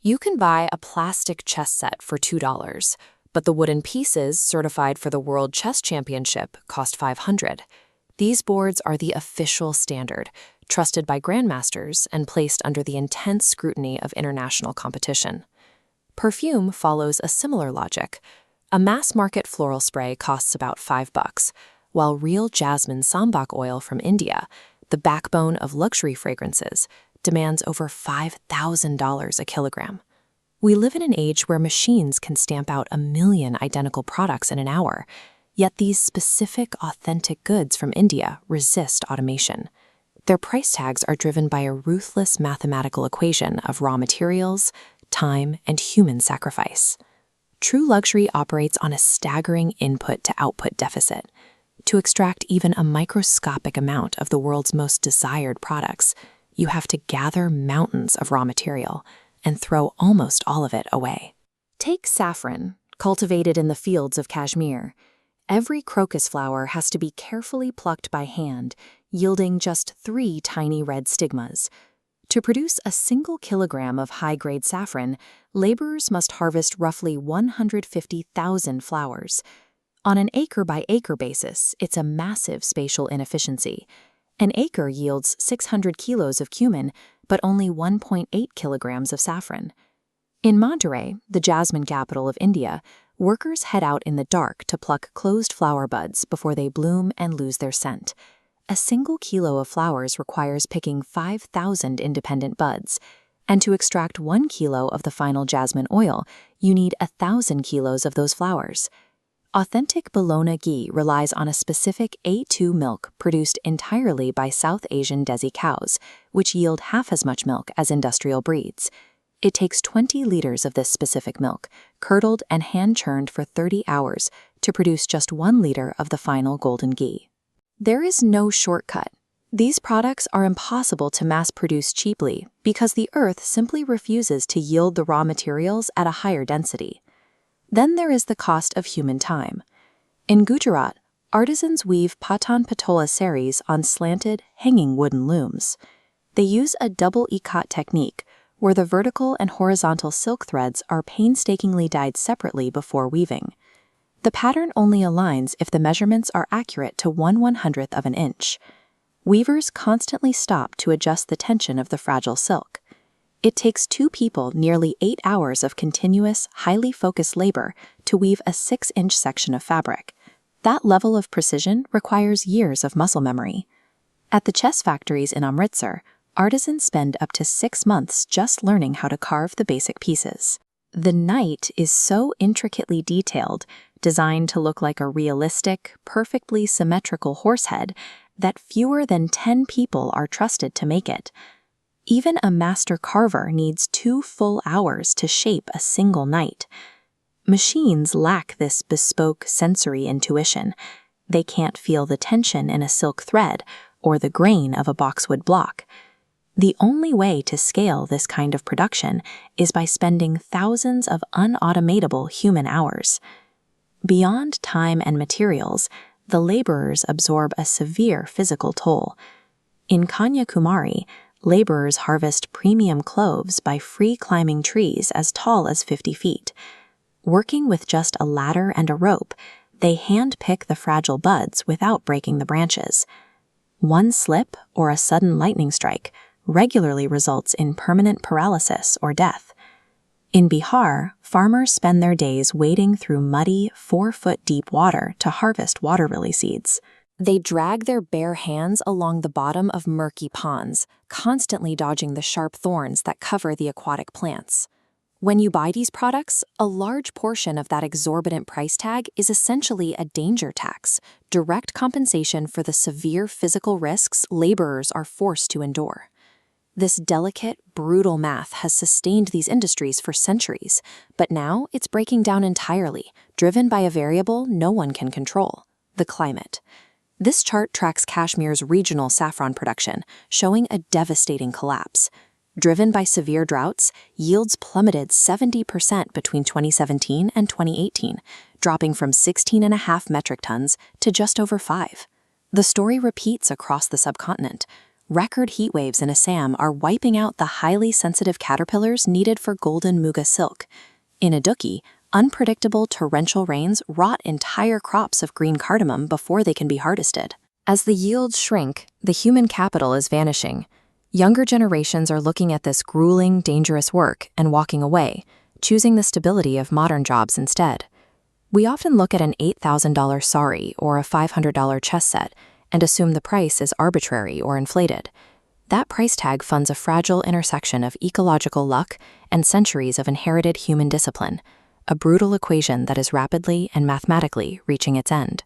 You can buy a plastic chess set for $2, but the wooden pieces certified for the World Chess Championship cost $500. These boards are the official standard, trusted by grandmasters and placed under the intense scrutiny of international competition. Perfume follows a similar logic. A mass-market floral spray costs about $5, while real jasmine sambac oil from India, the backbone of luxury fragrances, demands over $5,000 a kilogram. We live in an age where machines can stamp out 1 million identical products in an hour, yet these specific, authentic goods from India resist automation. Their price tags are driven by a ruthless mathematical equation of raw materials, time, and human sacrifice. True luxury operates on a staggering input-to-output deficit. To extract even a microscopic amount of the world's most desired products, you have to gather mountains of raw material and throw almost all of it away. Take saffron, cultivated in the fields of Kashmir. Every crocus flower has to be carefully plucked by hand, yielding just 3 tiny red stigmas. To produce a single kilogram of high-grade saffron, laborers must harvest roughly 150,000 flowers. On an acre-by-acre basis, it's a massive spatial inefficiency. An acre yields 600 kilos of cumin, but only 1.8 kilograms of saffron. In Madurai, the jasmine capital of India, workers head out in the dark to pluck closed flower buds before they bloom and lose their scent. A single kilo of flowers requires picking 5,000 independent buds, and to extract 1 kilo of the final jasmine oil, you need 1,000 kilos of those flowers. Authentic Bologna ghee relies on a specific A2 milk produced entirely by South Asian Desi cows, which yield half as much milk as industrial breeds. It takes 20 liters of this specific milk, curdled and hand-churned for 30 hours, to produce just 1 liter of the final golden ghee. There is no shortcut. These products are impossible to mass-produce cheaply because the earth simply refuses to yield the raw materials at a higher density. Then there is the cost of human time. In Gujarat, artisans weave patan patola saris on slanted, hanging wooden looms. They use a double ikat technique, where the vertical and horizontal silk threads are painstakingly dyed separately before weaving. The pattern only aligns if the measurements are accurate to 1/100th of an inch. Weavers constantly stop to adjust the tension of the fragile silk. It takes 2 people nearly 8 hours of continuous, highly focused labor to weave a 6-inch section of fabric. That level of precision requires years of muscle memory. At the chess factories in Amritsar, artisans spend up to 6 months just learning how to carve the basic pieces. The knight is so intricately detailed, designed to look like a realistic, perfectly symmetrical horse head, that fewer than 10 people are trusted to make it. Even a master carver needs 2 full hours to shape a single knight. Machines lack this bespoke sensory intuition. They can't feel the tension in a silk thread or the grain of a boxwood block. The only way to scale this kind of production is by spending thousands of unautomatable human hours. Beyond time and materials, the laborers absorb a severe physical toll. In Kanyakumari, laborers harvest premium cloves by free-climbing trees as tall as 50 feet. Working with just a ladder and a rope, they hand-pick the fragile buds without breaking the branches. One slip or a sudden lightning strike regularly results in permanent paralysis or death. In Bihar, farmers spend their days wading through muddy, 4-foot-deep water to harvest water lily seeds. They drag their bare hands along the bottom of murky ponds, constantly dodging the sharp thorns that cover the aquatic plants. When you buy these products, a large portion of that exorbitant price tag is essentially a danger tax, direct compensation for the severe physical risks laborers are forced to endure. This delicate, brutal math has sustained these industries for centuries, but now it's breaking down entirely, driven by a variable no one can control: the climate. This chart tracks Kashmir's regional saffron production, showing a devastating collapse. Driven by severe droughts, yields plummeted 70% between 2017 and 2018, dropping from 16.5 metric tons to just over 5. The story repeats across the subcontinent. Record heat waves in Assam are wiping out the highly sensitive caterpillars needed for golden muga silk. In Idukki, unpredictable torrential rains rot entire crops of green cardamom before they can be harvested. As the yields shrink, the human capital is vanishing. Younger generations are looking at this grueling, dangerous work and walking away, choosing the stability of modern jobs instead. We often look at an $8,000 sari or a $500 chess set and assume the price is arbitrary or inflated. That price tag funds a fragile intersection of ecological luck and centuries of inherited human discipline, a brutal equation that is rapidly and mathematically reaching its end.